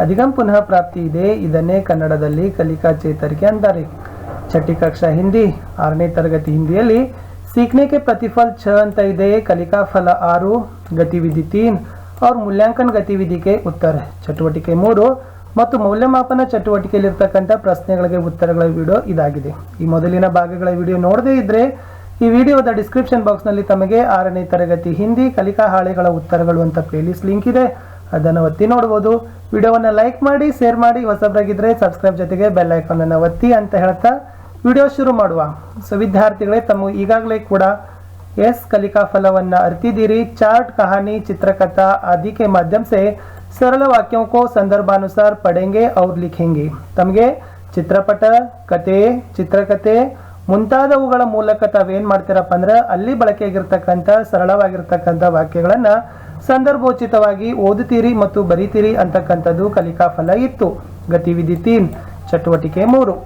अधिगम पुनः प्राप्ति ಇದೆ ಇದನ್ನೇ ಕನ್ನಡದಲ್ಲಿ ಕಲಿಕಾ ಚೇತರಿಕೆ ಅಂತಾರೆ. छठी कक्षा हिंदी 6ನೇ ತರಗತಿ ಹಿಂದಿಯಲ್ಲಿ सीखने के प्रतिफल 6 ಅಂತ ಇದೆ, ಕಲಿಕಾ ಫಲ 6, गतिविधि 3 और मूल्यांकन गतिविधि के उत्तर ಚಟುವಟಿಕೆ 3 ಮತ್ತು ಮೌಲ್ಯಮಾಪನ ಚಟುವಟಿಕೆಯಲ್ಲಿರತಕ್ಕಂತ ಪ್ರಶ್ನೆಗಳಿಗೆ ಉತ್ತರಗಳ ವಿಡಿಯೋ ಇದಾಗಿದೆ. ಈ ಮೊದಲಿನ ಭಾಗಗಳ ವಿಡಿಯೋ ನೋಡದೇ ಇದ್ರೆ ಈ ವಿಡಿಯೋದ ಡಿಸ್ಕ್ರಿಪ್ಷನ್ ಬಾಕ್ಸ್ ನಲ್ಲಿ ತಮಗೆ 6ನೇ ತರಗತಿ ಹಿಂದಿ ಕಲಿಕಾ ಹಾಳೆಗಳ ಉತ್ತರಗಳು ಅಂತ ಪ್ಲೇಲಿಸ್ಟ್ ಲಿಂಕ್ ಇದೆ, ಅದನ್ನು ಒತ್ತಿ ನೋಡಬಹುದು. ವಿಡಿಯೋವನ್ನು ಲೈಕ್ ಮಾಡಿ, ಶೇರ್ ಮಾಡಿ, ಹೊಸಬರಾಗಿದ್ರೆ ಸಬ್ಸ್ಕ್ರೈಬ್ ಜೊತೆಗೆ ಬೆಲ್ ಐಕಾನ್ ಅನ್ನು ಒತ್ತಿ ಅಂತ ಹೇಳ್ತಾ ವಿಡಿಯೋ ಶುರು ಮಾಡುವ. ಸೊ ವಿದ್ಯಾರ್ಥಿಗಳೇ, ತಮ್ಮ ಈಗಾಗಲೇ ಕೂಡ ಎಸ್ ಕಲಿಕಾ ಫಲವನ್ನ ಅರ್ತಿದ್ದೀರಿ. चार्ट, कहानी, चित्रकथा आदि के माध्यम से सरल वाक्यों को संदर्भानुसार पढ़ेंगे और लिखेंगे. ತಮಗೆ ಚಿತ್ರಪಟ, ಕತೆ, ಚಿತ್ರಕಥೆ ಮುಂತಾದವುಗಳ ಮೂಲಕ ತಾವೇನ್ ಮಾಡ್ತೀರಪ್ಪ ಅಂದ್ರೆ ಅಲ್ಲಿ ಬಳಕೆಯಾಗಿರ್ತಕ್ಕಂಥ ಸರಳವಾಗಿರ್ತಕ್ಕಂಥ ವಾಕ್ಯಗಳನ್ನ ಸಂದರ್ಭೋಚಿತವಾಗಿ ಓದುತ್ತೀರಿ ಮತ್ತು ಬರೀತೀರಿ ಅಂತಕ್ಕಂಥದ್ದು ಕಲಿಕಾ ಫಲ ಇತ್ತು. ಗತಿವಿಧಿ 3 ಚಟುವಟಿಕೆ 3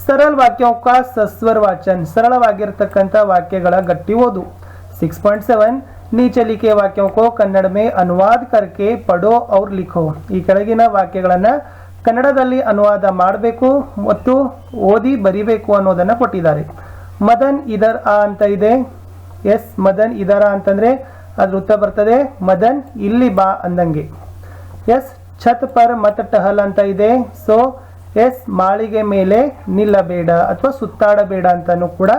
सरल वाक्यों का सस्वर वाचन, सरलವಾಗಿರತಕ್ಕಂತ ವಾಕ್ಯಗಳ ಗಟ್ಟಿ ಓದು. 6.7 नीचे लिखे वाक्यों को कन्नड़ में अनुवाद करके पढ़ो और लिखो. ಈ ಕೆಳಗಿನ ವಾಕ್ಯಗಳನ್ನ ಕನ್ನಡದಲ್ಲಿ ಅನುವಾದ ಮಾಡಬೇಕು ಮತ್ತು ಓದಿ ಬರಿಬೇಕು ಅನ್ನೋದನ್ನ ಕೊಟ್ಟಿದ್ದಾರೆ. ಮದನ್ ಇದರ್ ಆ ಅಂತ ಇದೆ. ಎಸ್ ಮದನ್ ಇದರ ಅಂತಂದ್ರೆ ಅದ್ರ ಉತ್ತರ ಬರ್ತದೆ ಮದನ್ ಇಲ್ಲಿ ಬಾ ಅಂದಂಗೆ. ಎಸ್ ಛತ್ ಪರ್ ಮತ್ ಟಹಲ್ ಅಂತ ಇದೆ. ಸೊ ಎಸ್ ಮಾಳಿಗೆ ಮೇಲೆ ನಿಲ್ಲಬೇಡ ಅಥವಾ ಸುತ್ತಾಡಬೇಡ ಅಂತಾನು ಕೂಡ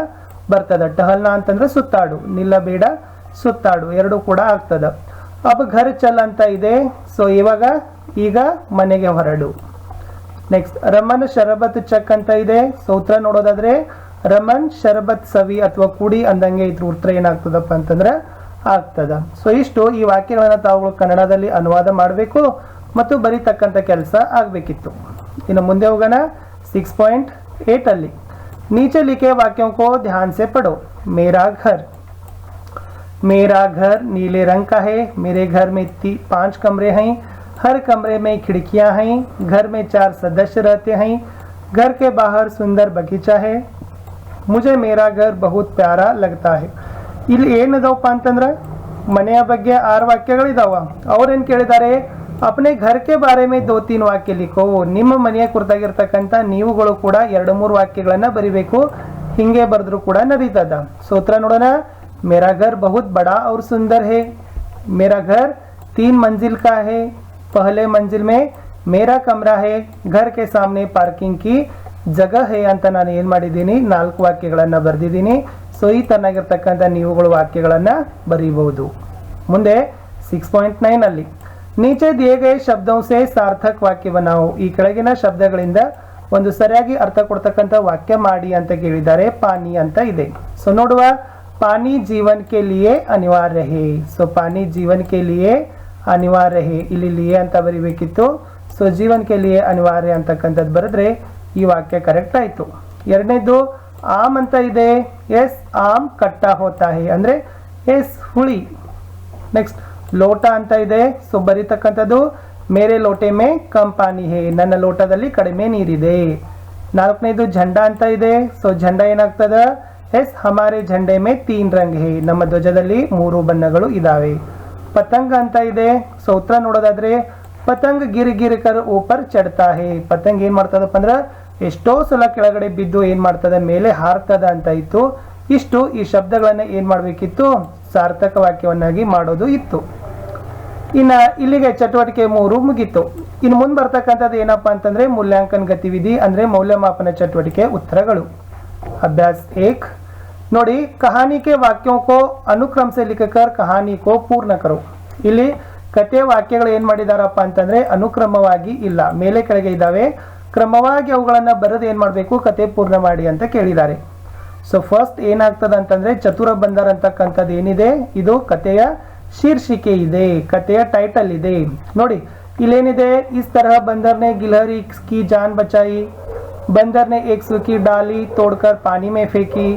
ಬರ್ತದ. ಟಹಲ್ನ ಅಂತಂದ್ರೆ ಸುತ್ತಾಡು, ನಿಲ್ಲಬೇಡ ಸುತ್ತಾಡು ಎರಡು ಕೂಡ ಆಗ್ತದ. ಅಬ್ ಘರ್ ಚಲ್ ಅಂತ ಇದೆ. ಸೊ ಈಗ ಮನೆಗೆ ಹೊರಡು. ನೆಕ್ಸ್ಟ್ ರಮನ್ ಶರಬತ್ ಚಕ್ ಅಂತ ಇದೆ. ಸೊ ಉತ್ತರ ನೋಡೋದಾದ್ರೆ ರಮನ್ ಶರಬತ್ ಸವಿ ಅಥವಾ ಕುಡಿ ಅಂದಂಗೆ ಇದ್ರ ಉತ್ತರ ಏನಾಗ್ತದಪ್ಪ ಅಂತಂದ್ರೆ ಆಗ್ತದ. ಸೊ ಇಷ್ಟು ಈ ವಾಕ್ಯಗಳನ್ನ ತಾವುಗಳು ಕನ್ನಡದಲ್ಲಿ ಅನುವಾದ ಮಾಡಬೇಕು ಮತ್ತು ಬರೀತಕ್ಕಂಥ ಕೆಲಸ ಆಗಬೇಕಿತ್ತು. ಇನ್ನು ಮುಂದೆ ಹೋಗೋಣ. 6.8 ಅಲ್ಲಿ नीचे लिखे वाक्यों को ध्यान से पढ़ो. मेरा घर नीले रंग का है. मेरे घर में 5 कमरे हैं. हर कमरे में खिड़कियां हैं. घर में 4 सदस्य रहते हैं. घर के बाहर सुंदर बगीचा है. मुझे मेरा घर बहुत प्यारा लगता है. ಇಲ್ಲಿ ಏನದವಪ್ಪ ಅಂತಂದ್ರೆ ಮನೆಯ ಬಗ್ಗೆ 6 ವಾಕ್ಯಗಳಿದಾವ. ಅವ್ರೇನ್ ಕೇಳಿದ್ದಾರೆ, अपने घर के बारे में 2-3 ವಾಕ್ಯ ಲಿಖೋ. ನಿಮ್ಮ ಮನೆಯ ಕುರಿತಾಗಿರ್ತಕ್ಕಂಥ ನೀವುಗಳು ಕೂಡ 2-3 ವಾಕ್ಯಗಳನ್ನ ಬರಿಬೇಕು. ಹಿಂಗೆ ಬರೆದ್ರು ಕೂಡ ನಡೀತದ. ಸೂತ್ರ ನೋಡೋಣ. मेरा घर बहुत बड़ा और सुंदर है. मेरा घर 3 मंजिल का है. पहले मंजिल में मेरा कमरा है. घर के सामने पार्किंग की जगह है ಅಂತ ನಾನು ಏನು ಮಾಡಿದ್ದೀನಿ 4 ವಾಕ್ಯಗಳನ್ನ ಬರೆದಿದ್ದೀನಿ. ಸೊ ಈ ತರನಾಗಿರ್ತಕ್ಕಂಥ ನೀವುಗಳು ವಾಕ್ಯಗಳನ್ನ ಬರೀಬಹುದು. ಮುಂದೆ 6.9 ಅಲ್ಲಿ नीचे दिए गए शब्दों से सार्थक वाक्य बनाओ. ಈ ಕೆಳಗಿನ ಶಬ್ದಗಳಿಂದ ಒಂದು ಸರಿಯಾಗಿ ಅರ್ಥ ಕೊಡ್ತಕ್ಕಂಥ ವಾಕ್ಯ ಮಾಡಿ ಅಂತ ಕೇಳಿದ್ದಾರೆ. ಪಾನಿ ಅಂತ ಇದೆ. ಸೊ ನೋಡುವ, पानी जीवन के लिए अनिवार्य है. ಸೊ पानी जीवन के लिए अनिवार्य है. ಇಲ್ಲಿ लिए ಅಂತ ಬರಿಬೇಕಿತ್ತು. ಸೊ ಜೀವನ್ ಕೆ ಲಿಯೆ ಅನಿವಾರ್ಯ ಅಂತಕ್ಕಂಥದ್ದು ಬರೆದ್ರೆ ಈ ವಾಕ್ಯ ಕರೆಕ್ಟ್ ಆಯ್ತು. ಎರಡನೇದು ಆಮ್ ಅಂತ ಇದೆ. S am Katta Hota high ಅಂದ್ರೆ ಎಸ್ ಹುಳಿ. ನೆಕ್ಸ್ಟ್ ಲೋಟ ಅಂತ ಇದೆ. ಸೊ ಬರೀತಕ್ಕಂಥದ್ದು ಮೇರೆ ಲೋಟೆ ಮೇ ಕಮ್ ಪಾನಿ ಹೇ, ನನ್ನ ಲೋಟದಲ್ಲಿ ಕಡಿಮೆ ನೀರಿದೆ. ನಾಲ್ಕನೇದು ಝಂಡಾ ಅಂತ ಇದೆ. ಸೊ ಝಂಡಾ ಏನಾಗ್ತದ, ಎಸ್ ಹಮಾರೆ ಝಂಡೆ ಮೇ 3 ರಂಗ್ ಹೇ, ನಮ್ಮ ಧ್ವಜದಲ್ಲಿ 3 ಬಣ್ಣಗಳು ಇದಾವೆ. ಪತಂಗ ಅಂತ ಇದೆ. ಸೊ ಉತ್ತರ ನೋಡೋದಾದ್ರೆ ಪತಂಗ್ ಗಿರ್ ಗಿರ್ ಕರ್ ಊಪರ್ ಚಡ್ತಾ ಹೇ. ಪತಂಗ್ ಏನ್ ಮಾಡ್ತದಪ್ಪ ಅಂದ್ರ ಎಷ್ಟೋ ಸಲ ಕೆಳಗಡೆ ಬಿದ್ದು ಏನ್ ಮಾಡ್ತದ, ಮೇಲೆ ಹಾರ್ತದ ಅಂತ ಇತ್ತು. ಇಷ್ಟು ಈ ಶಬ್ದಗಳನ್ನ ಏನ್ ಮಾಡ್ಬೇಕಿತ್ತು, ಸಾರ್ಥಕ ವಾಕ್ಯವನ್ನಾಗಿ ಮಾಡೋದು ಇತ್ತು. ಇನ್ನ ಇಲ್ಲಿಗೆ ಚಟುವಟಿಕೆ 3 ಮುಗೀತು. ಇನ್ನು ಮುಂದೆ ಬರ್ತಕ್ಕಂಥದ್ದು ಏನಪ್ಪಾ ಅಂತಂದ್ರೆ ಮೂಲ್ಯಾಂಕನ ಗತಿವಿಧಿ ಅಂದ್ರೆ ಮೌಲ್ಯಮಾಪನ ಚಟುವಟಿಕೆ ಉತ್ತರಗಳು. अभ्यास 1 ನೋಡಿ, कहानी के वाक्यों को अनुक्रम से लिखकर कहानी को पूर्ण करो. ಇಲ್ಲಿ ಕಥೆ ವಾಕ್ಯಗಳು ಏನ್ ಮಾಡಿದಾರಪ್ಪ ಅಂತಂದ್ರೆ ಅನುಕ್ರಮವಾಗಿ ಇಲ್ಲ, ಮೇಲೆ ಕೆಳಗೆ ಇದಾವೆ. ಕ್ರಮವಾಗಿ ಅವುಗಳನ್ನ ಬರೆದು ಏನ್ ಮಾಡಬೇಕು, ಕತೆ ಪೂರ್ಣ ಮಾಡಿ ಅಂತ ಕೇಳಿದ್ದಾರೆ. ಸೊ ಫಸ್ಟ್ ಏನಾಗ್ತದ ಅಂತಂದ್ರೆ ಚತುರ ಬಂದರ್ ಅಂತಕ್ಕಂಥದ್ದು ಏನಿದೆ, ಇದು ಕಥೆಯ ಶೀರ್ಷಿಕೆ ಇದೆ, ಕಥೆಯ ಟೈಟಲ್ ಇದೆ. ನೋಡಿ ಇಲ್ಲೇನಿದೆ, ಇಸ್ ತರಹ ಬಂದರ್ನೆ ಗಿಲಹರಿ ಕಿ ಜಾನ್ ಬಚಾಯಿ. बंदर ने एक सूखी डाली तोड़कर पानी में फेंकी.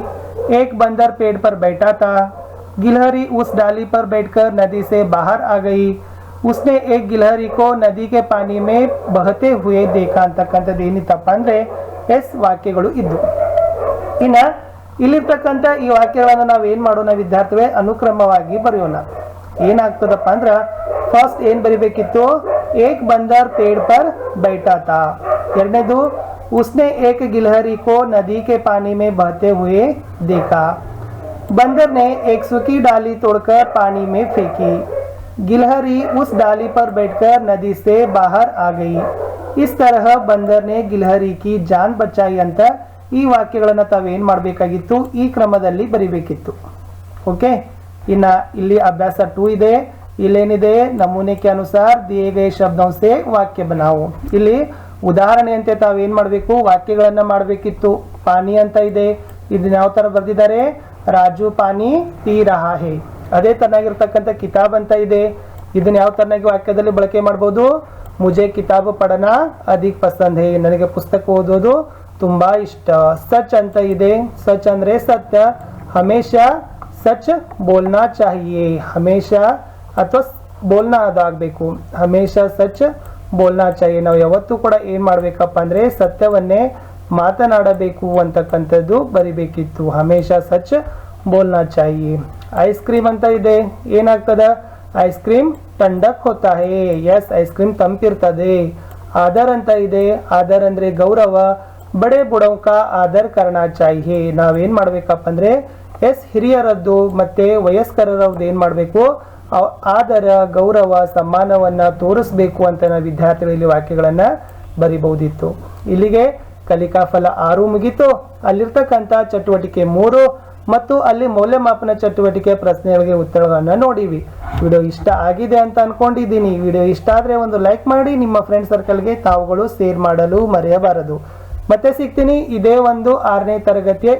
एक बंदर पेड़ पर बैठा था. गिलहरी उस डाली पर बैठकर नदी से बाहर आ गई. उसने एक गिलहरी को नदी के पानी में बहते हुए देखा ಅಂತಕ್ಕಂಥದ್ದು ಏನಿತ್ತಪ್ಪ ಅಂದ್ರೆ ಎಸ್ ವಾಕ್ಯಗಳು ಇದ್ದು. ಇನ್ನ ಇಲ್ಲಿರ್ತಕ್ಕಂಥ ಈ ವಾಕ್ಯಗಳನ್ನು ನಾವು ಏನ್ ಮಾಡೋಣ ವಿದ್ಯಾರ್ಥಿಗಳೇ, ಅನುಕ್ರಮವಾಗಿ ಬರೆಯೋಣ. ಏನಾಗ್ತದಪ್ಪ ಅಂದ್ರ ಫಸ್ಟ್ ಏನ್ ಬರಿಬೇಕಿತ್ತು, ಏಕ್ ಬಂದರ್ ಪೇಡ್ ಪರ್ बैठा था। ಎರಡನೇದು उसने एक गिलहरी को नदी के पानी में बहते हुए देखा। बंदर ने एक सूखी डाली तोड़कर पानी में फेंकी। गिलहरी उस डाली पर बैठकर नदी से बाहर आ गई। इस तरह बंदर ने गिलहरी की जान बचाई ಅಂತ ಈ ವಾಕ್ಯಗಳನ್ನು ತಾವೇನು ಮಾಡಬೇಕಾಗಿತ್ತು, ಈ ಕ್ರಮದಲ್ಲಿ ಬರಿಬೇಕಿತ್ತು। ಓಕೆ, ಇನ್ನ ಇಲ್ಲಿ ಅಭ್ಯಾಸ 2 ಇದೆ। ಇಲ್ಲೇನಿದೆ, ನಮೂನೆ के अनुसार दिए गए शब्दों से वाक्य बनाओ। ಇಲ್ಲಿ ಉದಾಹರಣೆಯಂತೆ ತಾವೇನು ಮಾಡಬೇಕು, ವಾಕ್ಯಗಳನ್ನ ಮಾಡಬೇಕಿತ್ತು। ಪಾನಿ ಅಂತ ಇದೆ, ಇದನ್ನ ಯಾವ ತರ ಬರೆದಿದ್ದಾರೆ, ರಾಜು ಪಾನಿ ಪೀ ರಹಾ ಹೇ। ಅದೇ ತರನಾಗಿರ್ತಕ್ಕಂಥ ಕಿತಾಬ್ ಅಂತ ಇದೆ, ಇದನ್ನ ಯಾವ ತರನಾಗಿ ವಾಕ್ಯದಲ್ಲಿ ಬಳಕೆ ಮಾಡಬಹುದು, ಮುಜೆ ಕಿತಾಬ್ ಪಡನ ಅಧಿಕ್ ಪಸಂದ್ ಹೇ, ನನಗೆ ಪುಸ್ತಕ ಓದೋದು ತುಂಬಾ ಇಷ್ಟ। ಸಚ್ ಅಂತ ಇದೆ, ಸಚ್ ಅಂದ್ರೆ ಸತ್ಯ, ಹಮೇಶಾ ಸಚ್ ಬೋಲ್ನಾ ಚಾಹಿಯೇ, ಹಮೇಶಾ ಅಥವಾ ಬೋಲ್ನಾ ಅದಾಗಬೇಕು, ಹಮೇಶಾ ಸಚ್ ಬೋಲ್ನಾ ಚಾಹಿಯೇ। ನಾವು ಯಾವತ್ತೂ ಕೂಡ ಏನ್ ಮಾಡ್ಬೇಕಪ್ಪ ಅಂದ್ರೆ ಸತ್ಯವನ್ನೇ ಮಾತನಾಡಬೇಕು ಅಂತಕ್ಕಂಥದ್ದು ಬರಿಬೇಕಿತ್ತು, ಹಮೇಶಾ ಸಚ್ ಬೋಲ್ನಾ ಚಾಹಿಯೇ। ಐಸ್ ಕ್ರೀಮ್ ಅಂತ ಇದೆ, ಏನಾಗ್ತದ, ಐಸ್ ಕ್ರೀಮ್ ठंडक होता है, यस ಐಸ್ ಕ್ರೀಮ್ ತಂಪಿರ್ತದೆ। ಆದರ್ ಅಂತ ಇದೆ, ಆದರ್ ಅಂದ್ರೆ ಗೌರವ, ಬಡೆ ಬುಡವ್ ಕಾ ಆದರ್ ಕರ್ನಾ ಚಾಹಿಯೇ। ನಾವೇನ್ ಮಾಡ್ಬೇಕಪ್ಪ ಅಂದ್ರೆ ಎಸ್ ಹಿರಿಯರದ್ದು ಮತ್ತೆ ವಯಸ್ಕರರದ್ದು ಏನ್ ಮಾಡ್ಬೇಕು, ಆದರ ಗೌರವ ಸಮ್ಮಾನವನ್ನ ತೋರಿಸ್ಬೇಕು ಅಂತ ನಾವು ವಿದ್ಯಾರ್ಥಿಗಳಲ್ಲಿ ವಾಕ್ಯಗಳನ್ನ ಬರಿಬಹುದಿತ್ತು। ಇಲ್ಲಿಗೆ ಕಲಿಕಾ ಫಲ 6 ಮುಗಿತು। ಅಲ್ಲಿರ್ತಕ್ಕಂಥ ಚಟುವಟಿಕೆ 3 ಮತ್ತು ಅಲ್ಲಿ ಮೌಲ್ಯಮಾಪನ ಚಟುವಟಿಕೆ ಪ್ರಶ್ನೆಗಳಿಗೆ ಉತ್ತರಗಳನ್ನು ನೋಡಿವಿ। ವಿಡಿಯೋ ಇಷ್ಟ ಆಗಿದೆ ಅಂತ ಅನ್ಕೊಂಡಿದ್ದೀನಿ। ವಿಡಿಯೋ ಇಷ್ಟ ಆದ್ರೆ ಒಂದು ಲೈಕ್ ಮಾಡಿ, ನಿಮ್ಮ ಫ್ರೆಂಡ್ ಸರ್ಕಲ್ಗೆ ತಾವುಗಳು ಶೇರ್ ಮಾಡಲು ಮರೆಯಬಾರದು। ಮತ್ತೆ ಸಿಗ್ತೀನಿ ಇದೇ ಒಂದು 6ನೇ ತರಗತಿಯ